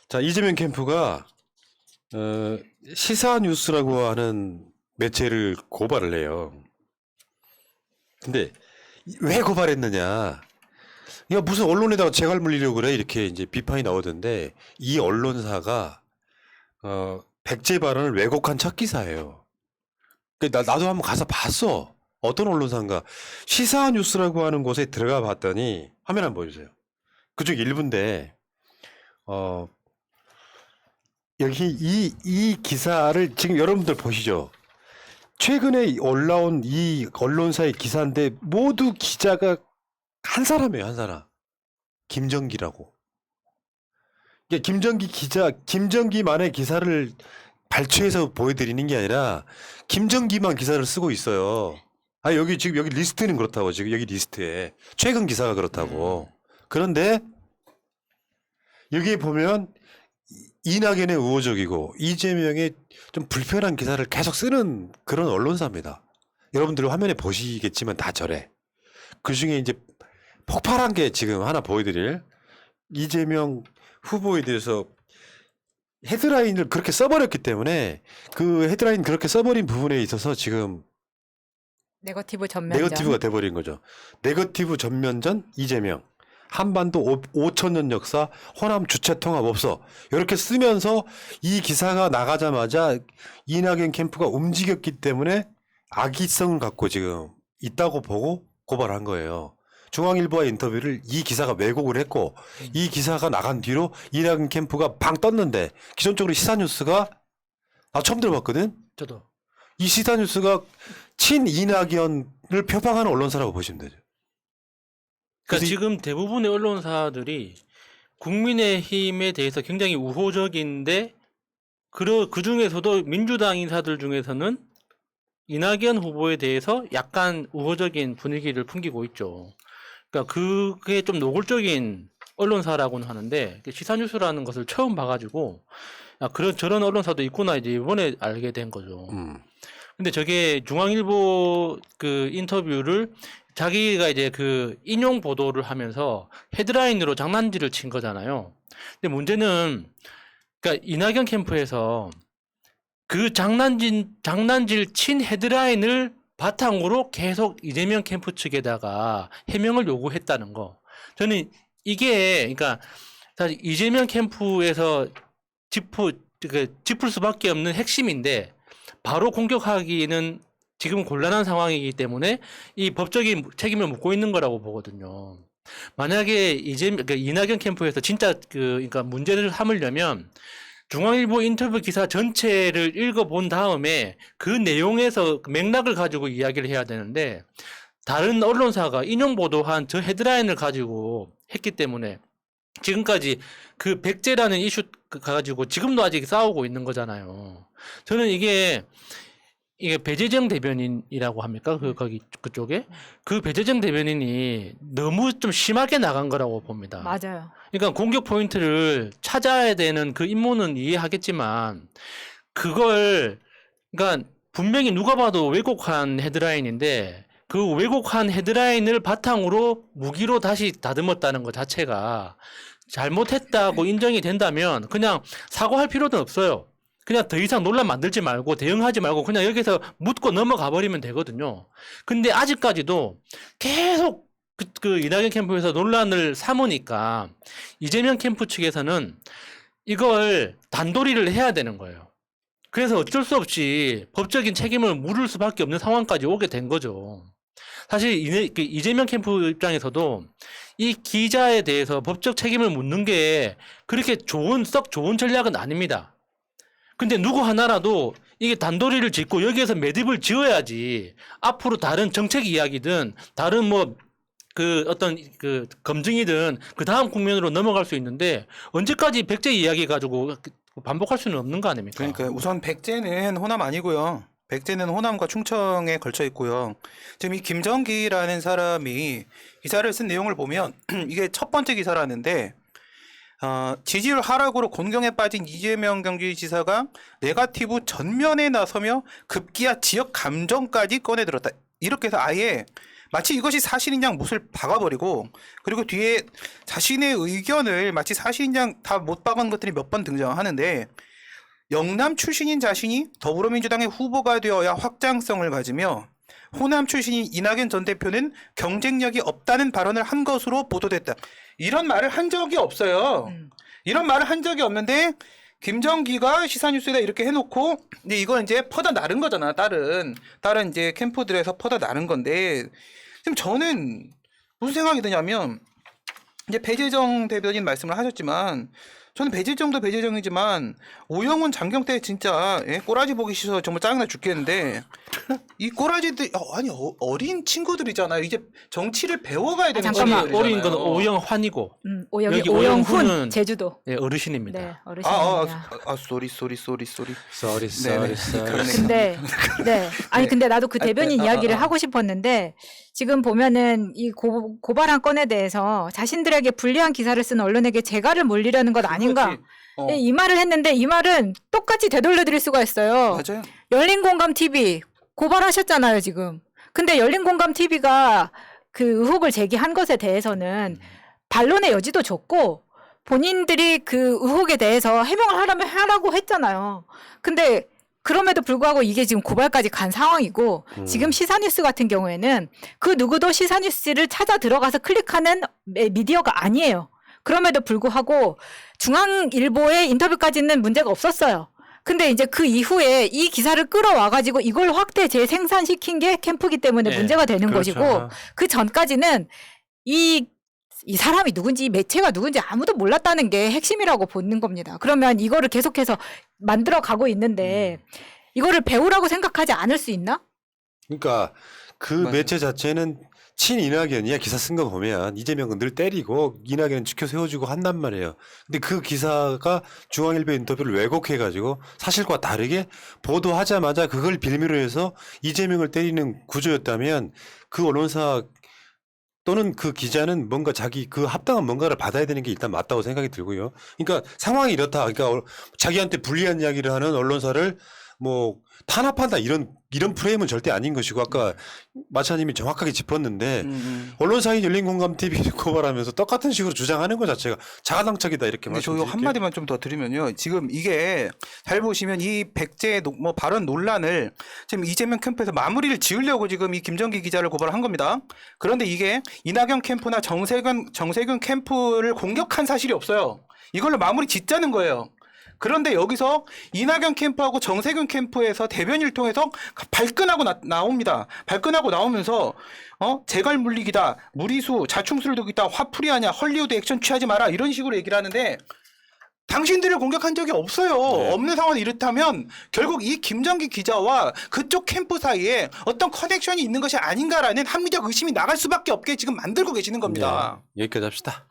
자, 이재명 캠프가 시사뉴스라고 하는 매체를 고발을 해요. 근데 왜 고발했느냐? 야, 무슨 언론에다가 재갈 물리려고 그래? 이렇게 이제 비판이 나오던데 이 언론사가 백제 발언을 왜곡한 첫 기사예요. 나도 한번 가서 봤어. 어떤 언론사인가? 시사뉴스라고 하는 곳에 들어가 봤더니 화면 한번 보여주세요. 그중 일부인데 여기 이 기사를 지금 여러분들 보시죠. 최근에 올라온 이 언론사의 기사인데 모두 기자가 한 사람이에요, 한 사람. 김정기라고. 이게 김정기 기자, 김정기만의 기사를 발췌해서 보여드리는 게 아니라 김정기만 기사를 쓰고 있어요. 아, 여기 지금 여기 리스트는 그렇다고. 지금 여기 리스트에 최근 기사가 그렇다고. 그런데 여기에 보면 이낙연의 우호적이고 이재명의 좀 불편한 기사를 계속 쓰는 그런 언론사입니다. 여러분들 화면에 보시겠지만 다 저래. 그 중에 이제 폭발한 게 지금 하나 보여드릴 이재명 후보에 대해서 헤드라인을 그렇게 써버렸기 때문에 그 헤드라인 그렇게 써버린 부분에 있어서 지금 네거티브 전면전. 네거티브가 돼버린 거죠. 네거티브 전면전 이재명. 한반도 5천년 역사 호남 주체 통합 없어. 이렇게 쓰면서 이 기사가 나가자마자 이낙연 캠프가 움직였기 때문에 악의성을 갖고 지금 있다고 보고 고발한 거예요. 중앙일보와 인터뷰를 이 기사가 왜곡을 했고 이 기사가 나간 뒤로 이낙연 캠프가 방 떴는데 기존적으로 시사뉴스가 나 처음 들어봤거든. 저도. 이 시사뉴스가 친 이낙연을 표방하는 언론사라고 보시면 되죠. 그러니까 지금 대부분의 언론사들이 국민의힘에 대해서 굉장히 우호적인데 그 중에서도 민주당 인사들 중에서는 이낙연 후보에 대해서 약간 우호적인 분위기를 풍기고 있죠. 그러니까 그게 좀 노골적인 언론사라고는 하는데 시사뉴스라는 것을 처음 봐가지고 저런 언론사도 있구나 이제 이번에 알게 된 거죠. 근데 저게 중앙일보 그 인터뷰를 자기가 이제 그 인용 보도를 하면서 헤드라인으로 장난질을 친 거잖아요. 근데 문제는 그러니까 이낙연 캠프에서 그 장난질 친 헤드라인을 바탕으로 계속 이재명 캠프 측에다가 해명을 요구했다는 거. 저는 이게 그러니까 사실 이재명 캠프에서 짚을 수밖에 없는 핵심인데 바로 공격하기는 지금 곤란한 상황이기 때문에 이 법적인 책임을 묻고 있는 거라고 보거든요. 만약에 그러니까 이낙연 캠프에서 진짜 그러니까 문제를 삼으려면 중앙일보 인터뷰 기사 전체를 읽어본 다음에 그 내용에서 맥락을 가지고 이야기를 해야 되는데 다른 언론사가 인용 보도한 저 헤드라인을 가지고 했기 때문에 지금까지 그 백제라는 이슈 가지고 지금도 아직 싸우고 있는 거잖아요. 저는 이게 배재정 대변인이라고 합니까? 그쪽에? 그 배재정 대변인이 너무 좀 심하게 나간 거라고 봅니다. 맞아요. 그러니까 공격 포인트를 찾아야 되는 그 임무는 이해하겠지만 그러니까 분명히 누가 봐도 왜곡한 헤드라인인데 그 왜곡한 헤드라인을 바탕으로 무기로 다시 다듬었다는 것 자체가 잘못했다고 인정이 된다면 그냥 사과할 필요는 없어요. 그냥 더 이상 논란 만들지 말고 대응하지 말고 그냥 여기서 묻고 넘어가 버리면 되거든요. 근데 아직까지도 계속 그 이낙연 캠프에서 논란을 삼으니까 이재명 캠프 측에서는 이걸 단도리를 해야 되는 거예요. 그래서 어쩔 수 없이 법적인 책임을 물을 수밖에 없는 상황까지 오게 된 거죠. 사실 이재명 캠프 입장에서도 이 기자에 대해서 법적 책임을 묻는 게 그렇게 썩 좋은 전략은 아닙니다. 근데 누구 하나라도 이게 단도리를 짓고 여기에서 매듭을 지어야지 앞으로 다른 정책 이야기든 다른 어떤 검증이든 그 다음 국면으로 넘어갈 수 있는데 언제까지 백제 이야기 가지고 반복할 수는 없는 거 아닙니까? 그러니까 우선 백제는 호남 아니고요. 백제는 호남과 충청에 걸쳐 있고요. 지금 이 김정기라는 사람이 기사를 쓴 내용을 보면 이게 첫 번째 기사라는데 지지율 하락으로 곤경에 빠진 이재명 경기지사가 네거티브 전면에 나서며 급기야 지역 감정까지 꺼내들었다. 이렇게 해서 아예 마치 이것이 사실인 양 못을 박아버리고 그리고 뒤에 자신의 의견을 마치 사실인 양 다 못 박은 것들이 몇 번 등장하는데 영남 출신인 자신이 더불어민주당의 후보가 되어야 확장성을 가지며 호남 출신인 이낙연 전 대표는 경쟁력이 없다는 발언을 한 것으로 보도됐다. 이런 말을 한 적이 없어요. 이런 말을 한 적이 없는데 김정기가 시사뉴스에다 이렇게 해놓고 근데 이걸 이제 퍼다 나른 거잖아. 다른 이제 캠프들에서 퍼다 나른 건데 지금 저는 무슨 생각이 드냐면 이제 배재정 대변인 말씀을 하셨지만 저는 배재정도 배재정이지만 오영훈 장경태 진짜 꼬라지 보기 싫어서 정말 짜증나 죽겠는데 이 꼬라지들 아니 어린 친구들이잖아요. 이제 정치를 배워가야 되는 잠깐만. 친구들이잖아요. 어린 건 오영환이고 여기 여기 오영훈 오영훈은 제주도. 네, 어르신입니다. 네, 어르신입니다. 쏘리. 쏘리. 근데 아니 근데 나도 그 대변인 이야기를 아. 하고 싶었는데 지금 보면은 이 고발한 건에 대해서 자신들에게 불리한 기사를 쓴 언론에게 재갈을 물리려는 것 아닌가 그렇지. 이 말을 했는데 이 말은 똑같이 되돌려드릴 수가 있어요. 맞아요. 열린공감 TV 고발하셨잖아요 지금. 근데 열린공감 TV가 그 의혹을 제기한 것에 대해서는 반론의 여지도 줬고 본인들이 그 의혹에 대해서 해명을 하라면 하라고 했잖아요. 근데 그럼에도 불구하고 이게 지금 고발까지 간 상황이고 지금 시사뉴스 같은 경우에는 그 누구도 시사뉴스를 찾아 들어가서 클릭하는 미디어가 아니에요. 그럼에도 불구하고 중앙일보의 인터뷰까지는 문제가 없었어요. 근데 이제 그 이후에 이 기사를 끌어와가지고 이걸 확대 재생산시킨 게 캠프기 때문에 네, 문제가 되는 그렇죠. 것이고 그 전까지는 이 사람이 누군지 이 매체가 누군지 아무도 몰랐다는 게 핵심이라고 보는 겁니다. 그러면 이거를 계속해서 만들어 가고 있는데 이거를 배우라고 생각하지 않을 수 있나? 그러니까 그 맞아요. 매체 자체는 친 이낙연이야. 기사 쓴 거 보면 이재명은 늘 때리고 이낙연은 지켜 세워주고 한단 말이에요. 근데 그 기사가 중앙일보 인터뷰를 왜곡해가지고 사실과 다르게 보도하자마자 그걸 빌미로 해서 이재명을 때리는 구조였다면 그 언론사 또는 그 기자는 뭔가 자기 그 합당한 뭔가를 받아야 되는 게 일단 맞다고 생각이 들고요. 그러니까 상황이 이렇다. 그러니까 자기한테 불리한 이야기를 하는 언론사를 뭐 탄압한다 이런 프레임은 절대 아닌 것이고 아까 마차님이 정확하게 짚었는데 언론사인 열린공감TV 고발하면서 똑같은 식으로 주장하는 것 자체가 자가당착이다 이렇게 근데 저 말씀드릴게요. 한마디만 좀 더 드리면요. 지금 이게 잘 보시면 이 백제 뭐 발언 논란을 지금 이재명 캠프에서 마무리를 지으려고 지금 이 김정기 기자를 고발한 겁니다. 그런데 이게 이낙연 캠프나 정세균 캠프를 공격한 사실이 없어요. 이걸로 마무리 짓자는 거예요. 그런데 여기서 이낙연 캠프하고 정세균 캠프에서 대변인을 통해서 발끈하고 나옵니다. 발끈하고 나오면서 재갈 물리기다, 무리수, 자충수를 두고 있다, 화풀이하냐, 헐리우드 액션 취하지 마라 이런 식으로 얘기를 하는데 당신들을 공격한 적이 없어요. 네. 없는 상황이 이렇다면 결국 이 김정기 기자와 그쪽 캠프 사이에 어떤 커넥션이 있는 것이 아닌가라는 합리적 의심이 나갈 수밖에 없게 지금 만들고 계시는 겁니다. 네, 여기까지 합시다.